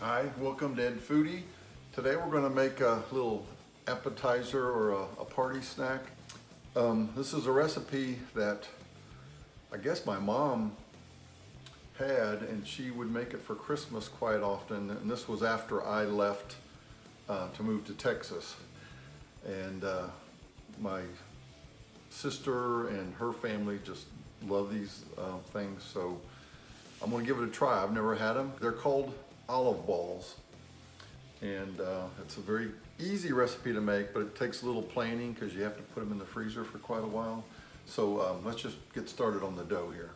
Hi, welcome to Ed Foodie. Today we're going to make a little appetizer or a party snack. This is a recipe that I guess my mom had, and she would make it for Christmas quite often. And this was after I left to move to Texas. And my sister and her family just love these things, so I'm going to give it a try. I've never had them. They're called olive balls, and it's a very easy recipe to make, but it takes a little planning because you have to put them in the freezer for quite a while. So let's just get started on the dough here.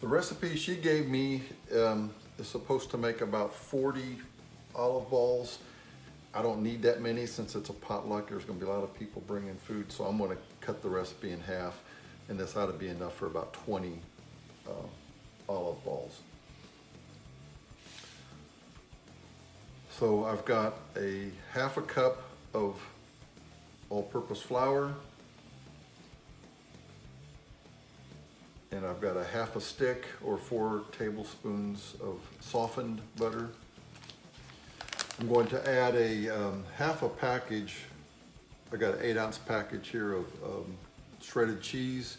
The recipe she gave me is supposed to make about 40 olive balls. I don't need that many since it's a potluck. There's going to be a lot of people bringing food, so I'm going to cut the recipe in half, and this ought to be enough for about 20 olive balls. So I've got a half a cup of all-purpose flour, and I've got a half a stick or 4 tablespoons of softened butter. I'm going to add a half a package. I got an 8-ounce package here of shredded cheese.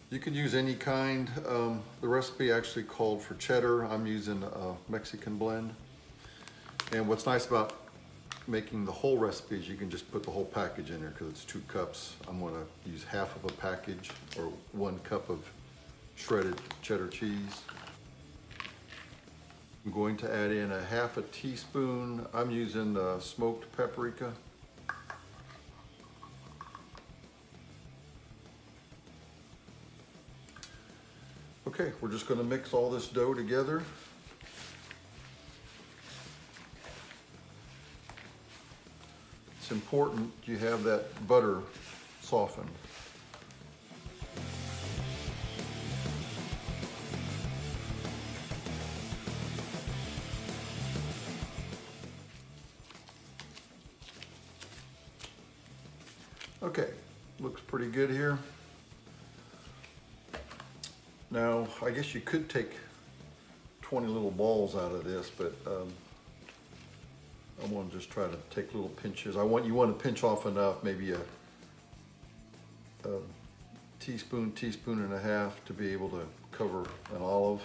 You can use any kind. The recipe actually called for cheddar. I'm using a Mexican blend. And what's nice about making the whole recipe is you can just put the whole package in there because it's 2 cups. I'm going to use half of a package or 1 cup of shredded cheddar cheese. I'm going to add in a half a teaspoon. I'm using smoked paprika. Okay, we're just going to mix all this dough together. It's important you have that butter softened. Okay, looks pretty good here. Now, I guess you could take 20 little balls out of this, but I want to just try to take little pinches. You want to pinch off enough, maybe a teaspoon and a half to be able to cover an olive.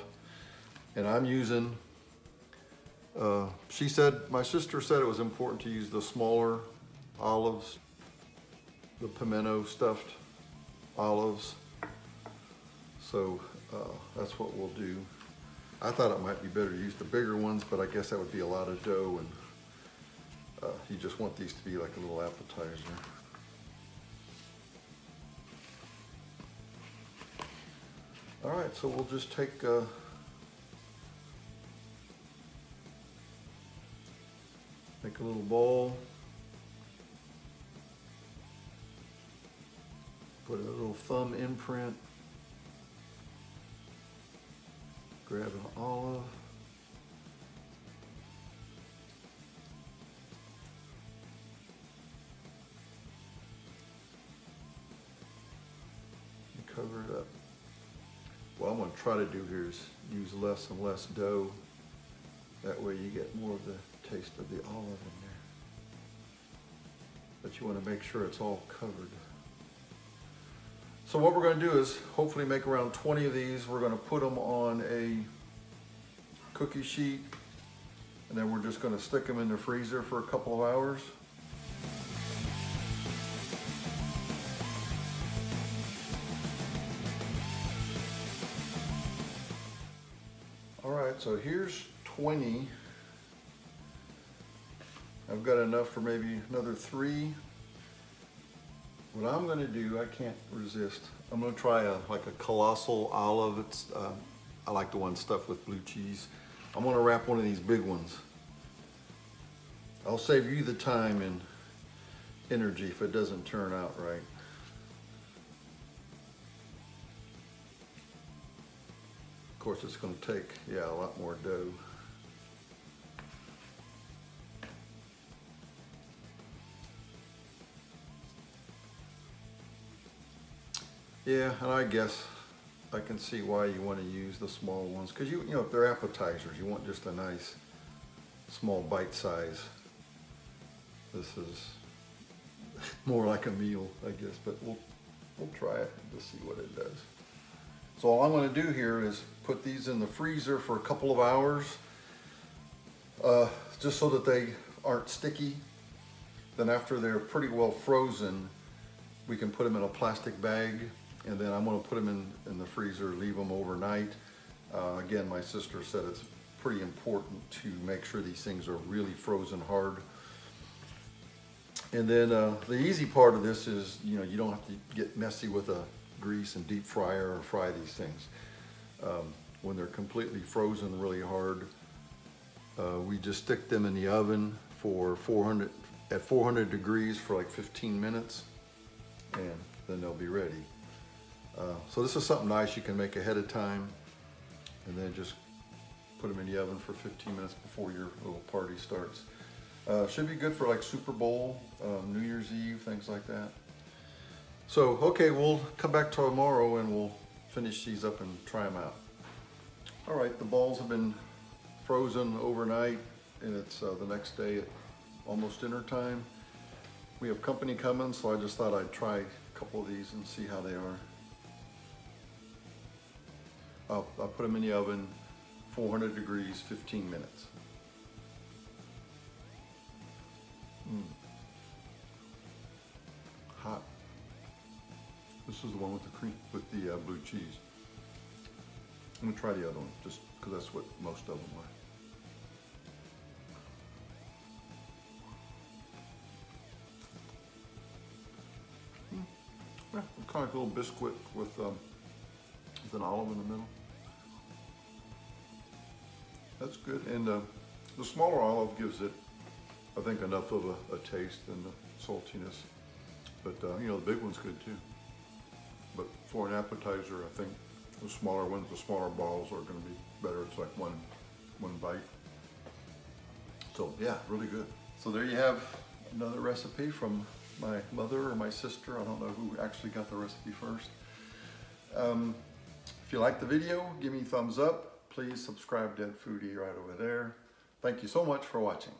And I'm using, my sister said it was important to use the smaller olives, the pimento stuffed olives. So that's what we'll do. I thought it might be better to use the bigger ones, but I guess that would be a lot of dough, and you just want these to be like a little appetizer. All right, so we'll just take make a little ball, put a little thumb imprint, grab an olive, and cover it up. What I'm going to try to do here is use less and less dough. That way you get more of the taste of the olive in there. But you want to make sure it's all covered. So what we're going to do is hopefully make around 20 of these. We're going to put them on a cookie sheet, and then we're just going to stick them in the freezer for a couple of hours. All right, so here's 20. I've got enough for maybe another 3. What I'm going to do, I can't resist. I'm going to try like a colossal olive. I like the one stuffed with blue cheese. I'm going to wrap one of these big ones. I'll save you the time and energy if it doesn't turn out right. Of course, it's going to take, a lot more dough. Yeah, and I guess I can see why you want to use the small ones, because you know, if they're appetizers, you want just a nice small bite size. This is more like a meal, I guess, but we'll try it to see what it does. So all I'm going to do here is put these in the freezer for a couple of hours, just so that they aren't sticky. Then after they're pretty well frozen, we can put them in a plastic bag, and then I'm going to put them in the freezer, leave them overnight. Again, my sister said it's pretty important to make sure these things are really frozen hard. And then the easy part of this is, you don't have to get messy with a grease and deep fryer or fry these things. When they're completely frozen really hard, we just stick them in the oven for 400 degrees for like 15 minutes, and then they'll be ready. So this is something nice you can make ahead of time, and then just put them in the oven for 15 minutes before your little party starts. Should be good for like Super Bowl, New Year's Eve, things like that. So, okay, we'll come back tomorrow and we'll finish these up and try them out. All right, the balls have been frozen overnight, and it's the next day at almost dinner time. We have company coming, so I just thought I'd try a couple of these and see how they are. I'll put them in the oven, 400 degrees, 15 minutes. Hot. This is the one with the cream, with the blue cheese. I'm gonna try the other one, just because that's what most of them are. Yeah, kind of like a little biscuit with an olive in the middle. That's good, and the smaller olive gives it, I think, enough of a taste and the saltiness. But the big one's good too. But for an appetizer, I think the smaller ones, the smaller balls are going to be better. It's like one bite. So yeah, really good. So there you have another recipe from my mother or my sister. I don't know who actually got the recipe first. If you like the video, give me a thumbs up. Please subscribe to Dead Foodie right over there. Thank you so much for watching.